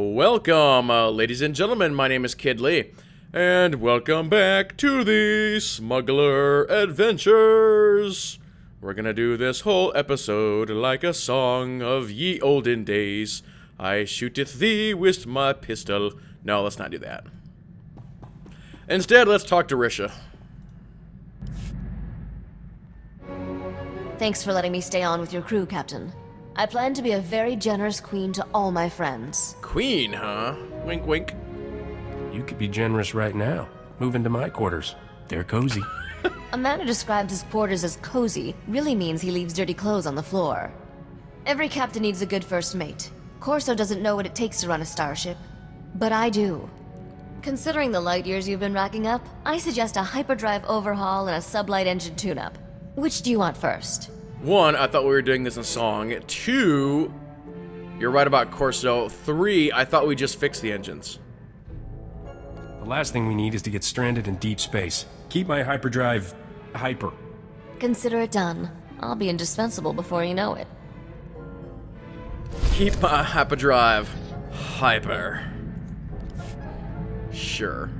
Welcome, ladies and gentlemen, my name is Kid Lee, and welcome back to the Smuggler Adventures. We're gonna do this whole episode like a song of ye olden days. I shooteth thee with my pistol. No, let's not do that. Instead, let's talk to Risha. Thanks for letting me stay on with your crew, Captain. I plan to be a very generous queen to all my friends. Queen, huh? Wink, wink. You could be generous right now. Move into my quarters. They're cozy. A man who describes his quarters as cozy really means he leaves dirty clothes on the floor. Every captain needs a good first mate. Corso doesn't know what it takes to run a starship, but I do. Considering the light years you've been racking up, I suggest a hyperdrive overhaul and a sublight engine tune-up. Which do you want first? One, I thought we were doing this in song. Two, you're right about Corso. Three, I thought we just fixed the engines. The last thing we need is to get stranded in deep space. Keep my hyperdrive hyper. Consider it done. I'll be indispensable before you know it. Keep my hyperdrive hyper. Sure.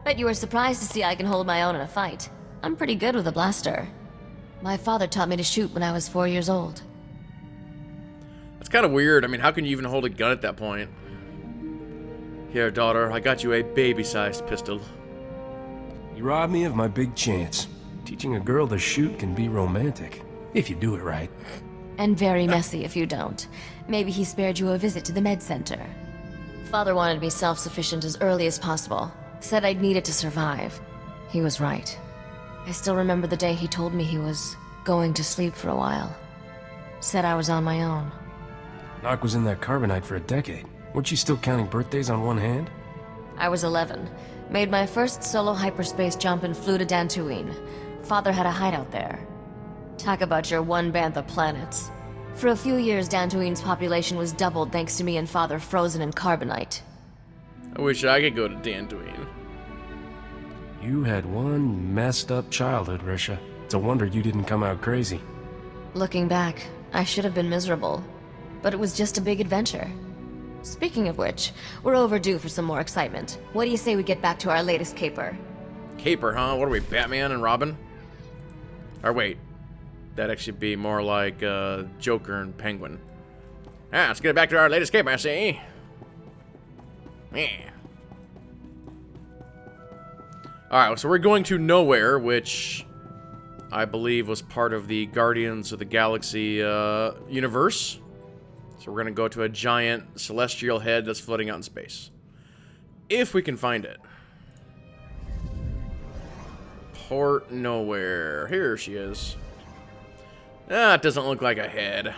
Bet you were surprised to see I can hold my own in a fight. I'm pretty good with a blaster. My father taught me to shoot when I was 4 years old. That's kind of weird. I mean, how can you even hold a gun at that point? Here, daughter, I got you a baby-sized pistol. You robbed me of my big chance. Teaching a girl to shoot can be romantic, if you do it right. And very messy if you don't. Maybe he spared you a visit to the med center. Father wanted me self-sufficient as early as possible. Said I'd need it to survive. He was right. I still remember the day he told me he was going to sleep for a while. Said I was on my own. Nock was in that carbonite for a decade. Weren't you still counting birthdays on one hand? I was 11. Made my first solo hyperspace jump and flew to Dantooine. Father had a hideout there. Talk about your one bantha planets. For a few years, Dantooine's population was doubled thanks to me and Father frozen in carbonite. I wish I could go to Dantooine. You had one messed up childhood, Risha. It's a wonder you didn't come out crazy. Looking back, I should have been miserable. But it was just a big adventure. Speaking of which, we're overdue for some more excitement. What do you say we get back to our latest caper? Caper, huh? What are we, Batman and Robin? Or wait, that'd actually be more like Joker and Penguin. Let's get back to our latest caper, I see. Yeah. Alright, so we're going to nowhere, which I believe was part of the Guardians of the Galaxy universe. So we're going to go to a giant celestial head that's floating out in space. If we can find it. Port Nowhere. Here she is. It doesn't look like a head.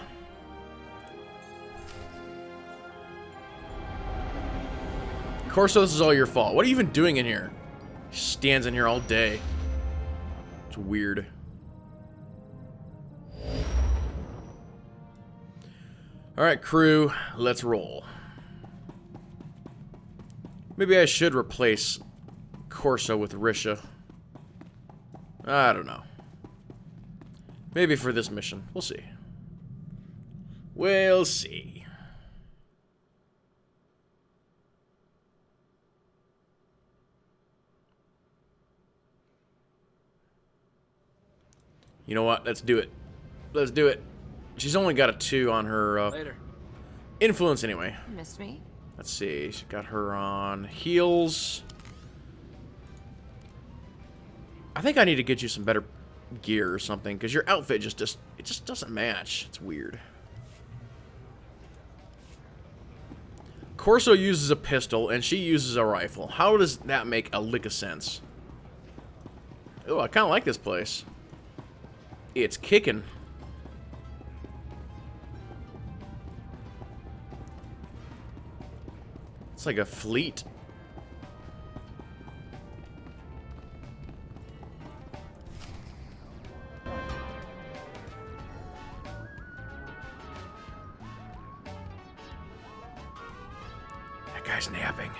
Corso, this is all your fault. What are you even doing in here? He stands in here all day. It's weird. Alright, crew, let's roll. Maybe I should replace Corso with Risha. I don't know. Maybe for this mission. We'll see. We'll see. You know what? Let's do it. Let's do it. She's only got a 2 on her influence anyway. You missed me? Let's see. She got her on heals. I think I need to get you some better gear or something, because your outfit just doesn't match. It's weird. Corso uses a pistol and she uses a rifle. How does that make a lick of sense? Oh, I kind of like this place. It's kicking. It's like a fleet. That guy's napping.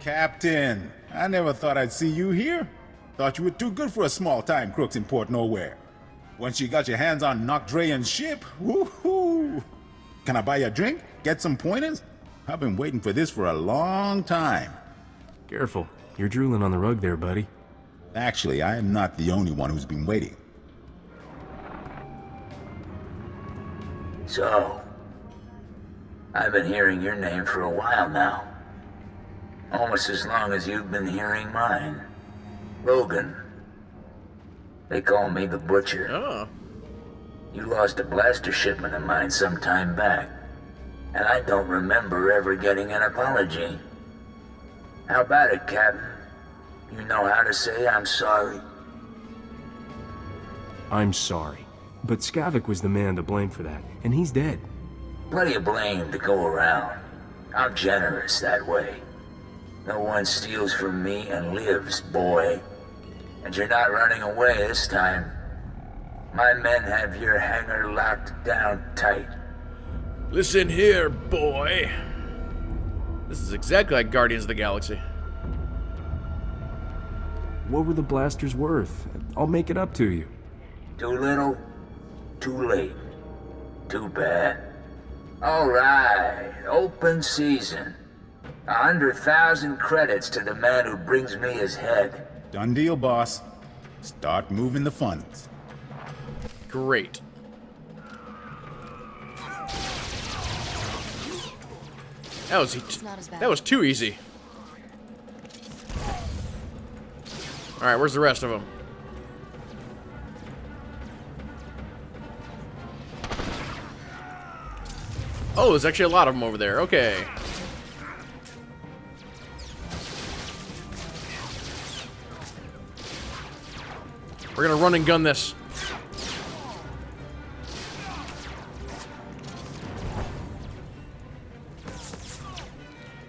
Captain, I never thought I'd see you here. Thought you were too good for a small-time crooks in Port Nowhere. Once you got your hands on Nocdrayan's ship, woohoo! Can I buy you a drink? Get some pointers? I've been waiting for this for a long time. Careful. You're drooling on the rug there, buddy. Actually, I am not the only one who's been waiting. So, I've been hearing your name for a while now. Almost as long as you've been hearing mine. Logan. They call me the Butcher. Oh. You lost a blaster shipment of mine some time back, and I don't remember ever getting an apology. How about it, Captain? You know how to say I'm sorry? I'm sorry. But Skavik was the man to blame for that, and he's dead. Plenty of blame to go around. I'm generous that way. No one steals from me and lives, boy. And you're not running away this time. My men have your hangar locked down tight. Listen here, boy. This is exactly like Guardians of the Galaxy. What were the blasters worth? I'll make it up to you. Too little, too late. Too bad. All right, open season. 100,000 credits to the man who brings me his head. Done deal, boss. Start moving the funds. Great. That was too easy. All right, where's the rest of them? Oh, there's actually a lot of them over there. Okay. We're gonna run and gun this.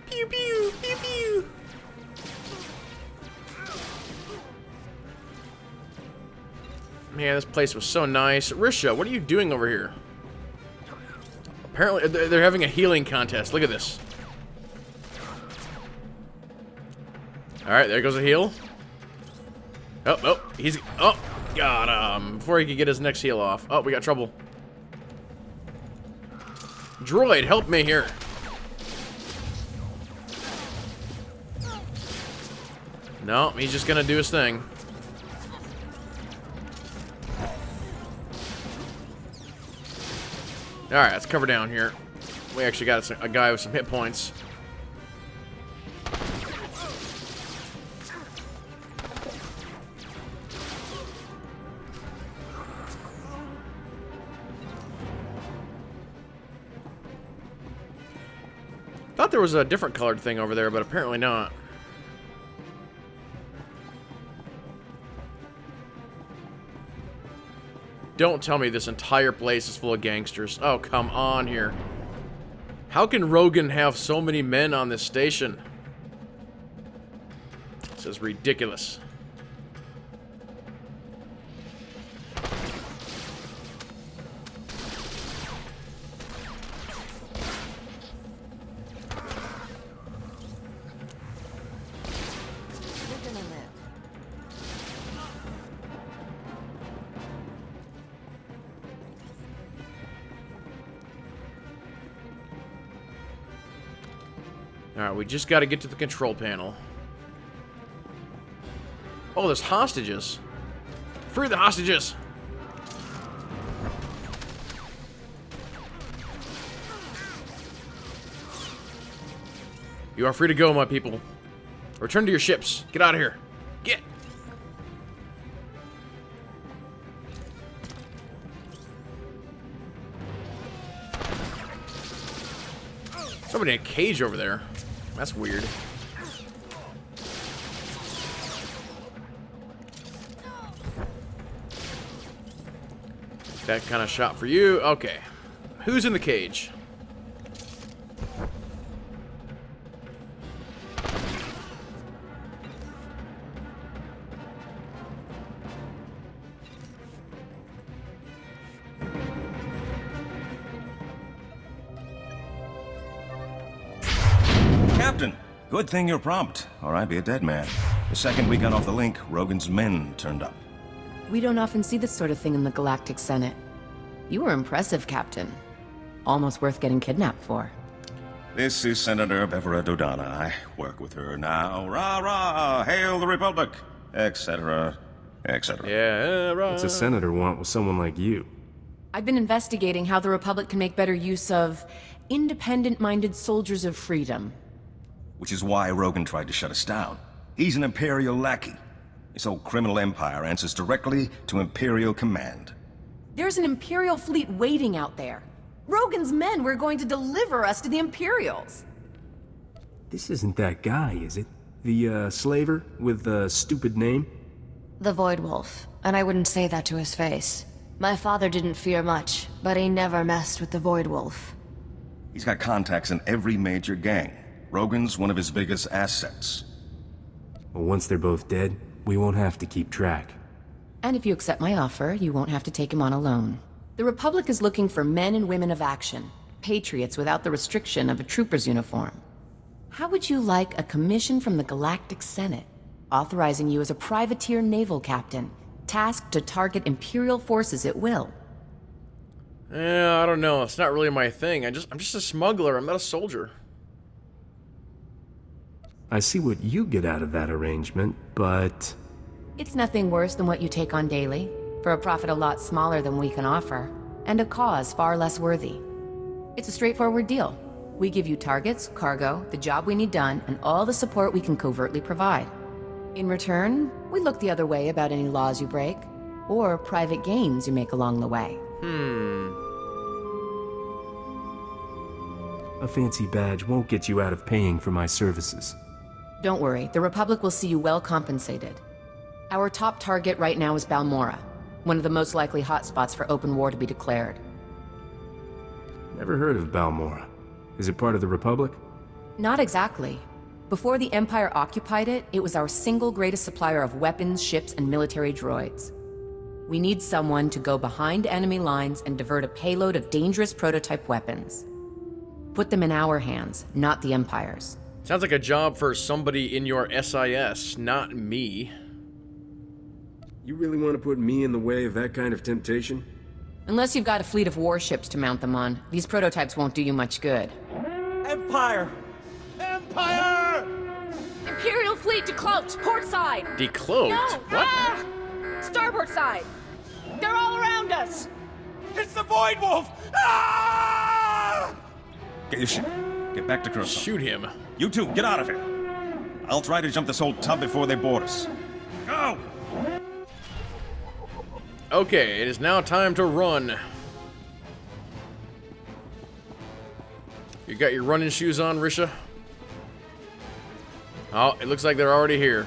Pew pew pew pew. Man, this place was so nice. Risha, what are you doing over here? Apparently, they're having a healing contest. Look at this. Alright, there goes a heal. Oh, he's... Oh, got him. Before he could get his next heal off. Oh, we got trouble. Droid, help me here. No, he's just gonna do his thing. Alright, let's cover down here. We actually got a guy with some hit points. Thought there was a different colored thing over there, but apparently not. Don't tell me this entire place is full of gangsters. Oh, come on here. How can Rogan have so many men on this station? This is ridiculous. You're gonna live. Alright, we just got to get to the control panel. Oh, there's hostages. Free the hostages! You are free to go, my people. Return to your ships. Get out of here. Get! Somebody in a cage over there. That's weird. That kind of shot for you. Okay. Who's in the cage? Captain, Good thing you're prompt, or I'd be a dead man. The second we got off the link, Rogan's men turned up. We don't often see this sort of thing in the Galactic Senate. You were impressive, Captain. Almost worth getting kidnapped for. This is Senator Bevera Dodana. I work with her now. Rah rah! Hail the Republic! Etc. Etc. Yeah, right. What's a senator want with someone like you? I've been investigating how the Republic can make better use of independent-minded soldiers of freedom. Which is why Rogan tried to shut us down. He's an Imperial lackey. This whole criminal empire answers directly to Imperial command. There's an Imperial fleet waiting out there. Rogan's men were going to deliver us to the Imperials. This isn't that guy, is it? The, slaver with the stupid name? The Void Wolf, and I wouldn't say that to his face. My father didn't fear much, but he never messed with the Void Wolf. He's got contacts in every major gang. Rogan's one of his biggest assets. Well, once they're both dead, we won't have to keep track. And if you accept my offer, you won't have to take him on alone. The Republic is looking for men and women of action, patriots without the restriction of a trooper's uniform. How would you like a commission from the Galactic Senate, authorizing you as a privateer naval captain, tasked to target Imperial forces at will? Yeah, I don't know. It's not really my thing. I'm just a smuggler. I'm not a soldier. I see what you get out of that arrangement, but... It's nothing worse than what you take on daily, for a profit a lot smaller than we can offer, and a cause far less worthy. It's a straightforward deal. We give you targets, cargo, the job we need done, and all the support we can covertly provide. In return, we look the other way about any laws you break, or private gains you make along the way. A fancy badge won't get you out of paying for my services. Don't worry, the Republic will see you well compensated. Our top target right now is Balmora, one of the most likely hotspots for open war to be declared. Never heard of Balmora. Is it part of the Republic? Not exactly. Before the Empire occupied it, it was our single greatest supplier of weapons, ships, and military droids. We need someone to go behind enemy lines and divert a payload of dangerous prototype weapons. Put them in our hands, not the Empire's. Sounds like a job for somebody in your SIS, not me. You really want to put me in the way of that kind of temptation? Unless you've got a fleet of warships to mount them on, these prototypes won't do you much good. Empire! Empire! Imperial fleet decloaked, port side! Decloaked? What? Starboard side! They're all around us! It's the Void Wolf! Ah! Get your ship. Get back to Curacao. Shoot him. You two, get out of here. I'll try to jump this whole tub before they board us. Go! Okay, it is now time to run. You got your running shoes on, Risha? Oh, it looks like they're already here.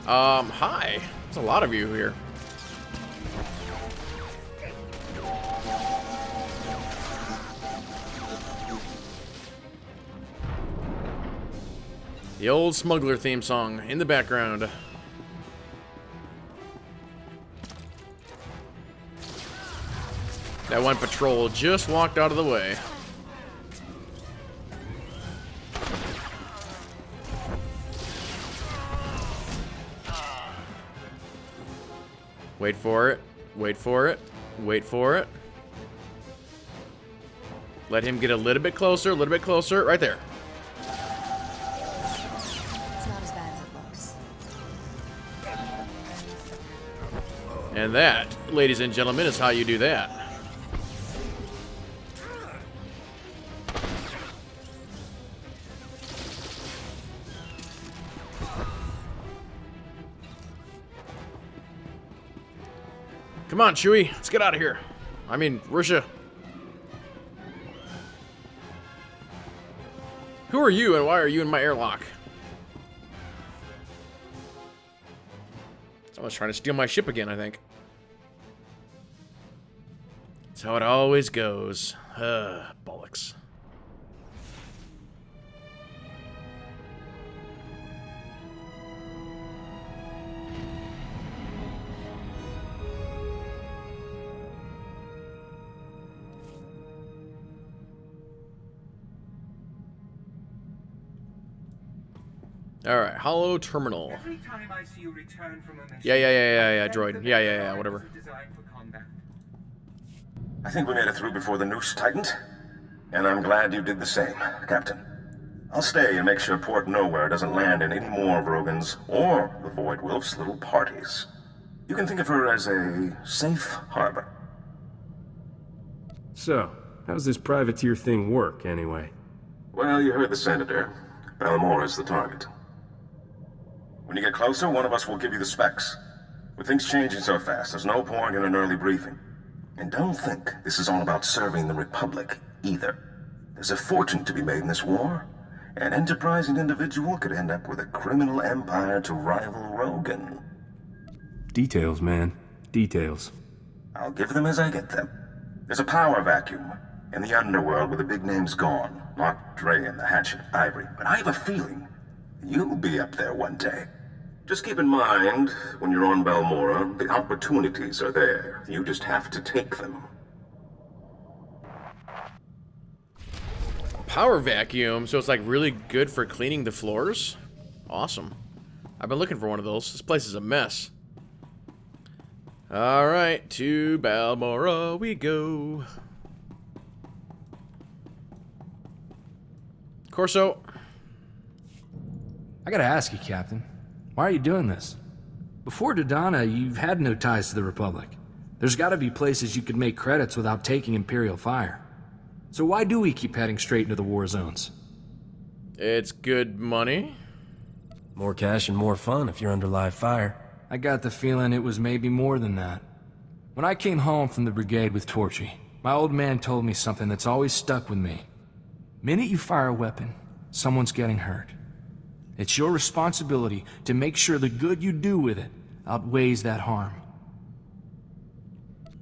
Hi. There's a lot of you here. The old Smuggler theme song in the background. That one patrol just walked out of the way. Wait for it. Wait for it. Wait for it. Let him get a little bit closer, right there. It's not as bad as it looks. And that, ladies and gentlemen, is how you do that. Come on, Chewie. Let's get out of here. I mean, Risha. Who are you and why are you in my airlock? Someone's trying to steal my ship again, I think. That's how it always goes. Bollocks. Alright, Hollow Terminal. Every time I see you return from a mission, Yeah, droid. Yeah, whatever. designed for combat. I think we made it through before the noose tightened. And I'm glad you did the same, Captain. I'll stay and make sure Port Nowhere doesn't land in any more of Rogan's or the Void Wolf's little parties. You can think of her as a safe harbor. So, how's this privateer thing work, anyway? Well, you heard the Senator. Balmora's the target. When you get closer, one of us will give you the specs. With things changing so fast, there's no point in an early briefing. And don't think this is all about serving the Republic, either. There's a fortune to be made in this war. An enterprising individual could end up with a criminal empire to rival Rogan. Details, man. Details. I'll give them as I get them. There's a power vacuum in the underworld where the big name's gone. Not Dre and the Hatchet Ivory. But I have a feeling you'll be up there one day. Just keep in mind, when you're on Balmora, the opportunities are there. You just have to take them. Power vacuum, so it's like really good for cleaning the floors? Awesome. I've been looking for one of those. This place is a mess. Alright, to Balmora we go. Corso. I gotta ask you, Captain. Why are you doing this? Before Dodonna, you've had no ties to the Republic. There's gotta be places you could make credits without taking Imperial fire. So why do we keep heading straight into the war zones? It's good money. More cash and more fun if you're under live fire. I got the feeling it was maybe more than that. When I came home from the brigade with Torchy, my old man told me something that's always stuck with me. Minute you fire a weapon, someone's getting hurt. It's your responsibility to make sure the good you do with it outweighs that harm.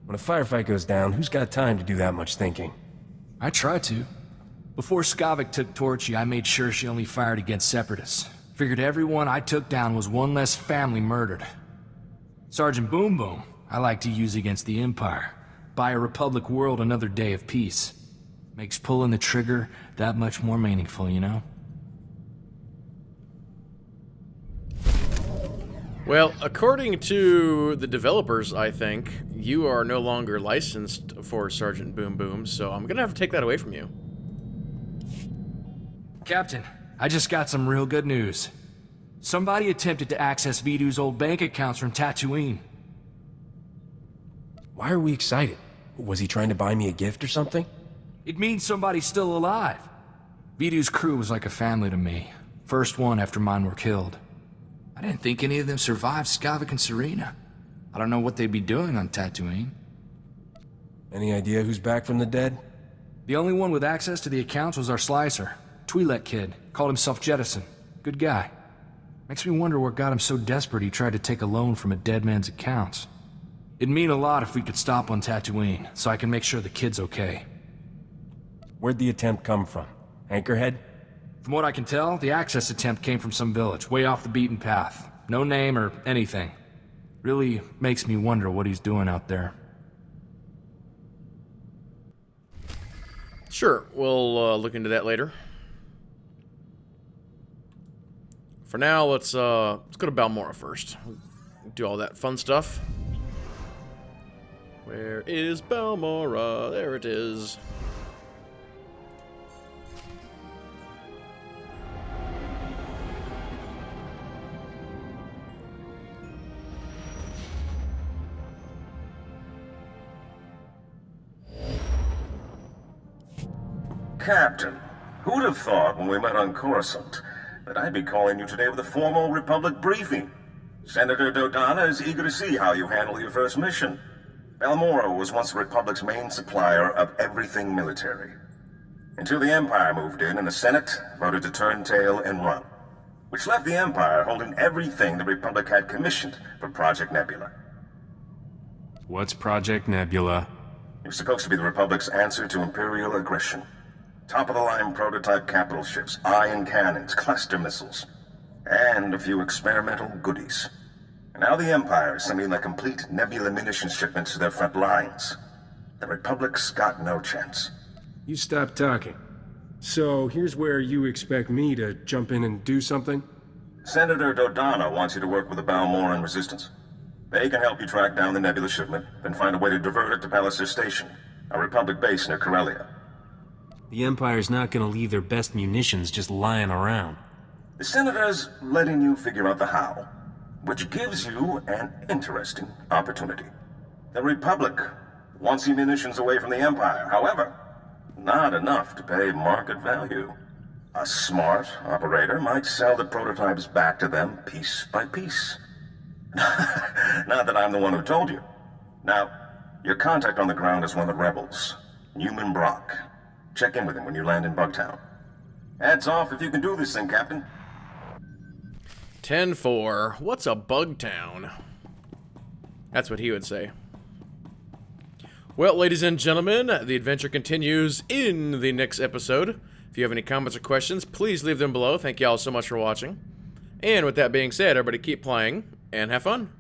When a firefight goes down, who's got time to do that much thinking? I try to. Before Skavik took Torchy, I made sure she only fired against Separatists. Figured everyone I took down was one less family murdered. Sergeant Boom Boom, I like to use against the Empire. Buy a Republic world another day of peace. Makes pulling the trigger that much more meaningful, you know? Well, according to the developers, I think, you are no longer licensed for Sergeant Boom Boom, so I'm gonna have to take that away from you. Captain, I just got some real good news. Somebody attempted to access Vidu's old bank accounts from Tatooine. Why are we excited? Was he trying to buy me a gift or something? It means somebody's still alive. Vidu's crew was like a family to me. First one after mine were killed. I didn't think any of them survived Skavik and Serena. I don't know what they'd be doing on Tatooine. Any idea who's back from the dead? The only one with access to the accounts was our slicer. Twi'lek kid. Called himself Jettison. Good guy. Makes me wonder what got him so desperate he tried to take a loan from a dead man's accounts. It'd mean a lot if we could stop on Tatooine, so I can make sure the kid's okay. Where'd the attempt come from? Anchorhead? From what I can tell, the access attempt came from some village, way off the beaten path. No name or anything. Really makes me wonder what he's doing out there. Sure, we'll look into that later. For now, let's go to Balmora first. Do all that fun stuff. Where is Balmora? There it is. Captain, who'd have thought when we met on Coruscant that I'd be calling you today with a formal Republic briefing? Senator Dodonna is eager to see how you handle your first mission. Balmora was once the Republic's main supplier of everything military. Until the Empire moved in and the Senate voted to turn tail and run. Which left the Empire holding everything the Republic had commissioned for Project Nebula. What's Project Nebula? It was supposed to be the Republic's answer to Imperial aggression. Top-of-the-line prototype capital ships, ion cannons, cluster missiles, and a few experimental goodies. And now the Empire is sending their complete Nebula munitions shipments to their front lines. The Republic's got no chance. You stop talking. So, here's where you expect me to jump in and do something? Senator Dodonna wants you to work with the Balmoran Resistance. They can help you track down the Nebula shipment, then find a way to divert it to Palliser Station, a Republic base near Corellia. The Empire's not gonna leave their best munitions just lying around. The Senator's letting you figure out the how, which gives you an interesting opportunity. The Republic wants your munitions away from the Empire, however, not enough to pay market value. A smart operator might sell the prototypes back to them piece by piece. Not that I'm the one who told you. Now, your contact on the ground is one of the rebels, Newman Brock. Check in with him when you land in Bugtown. Hats off if you can do this thing, Captain. 10-4. What's a bug town? That's what he would say. Well, ladies and gentlemen, the adventure continues in the next episode. If you have any comments or questions, please leave them below. Thank you all so much for watching. And with that being said, everybody keep playing and have fun.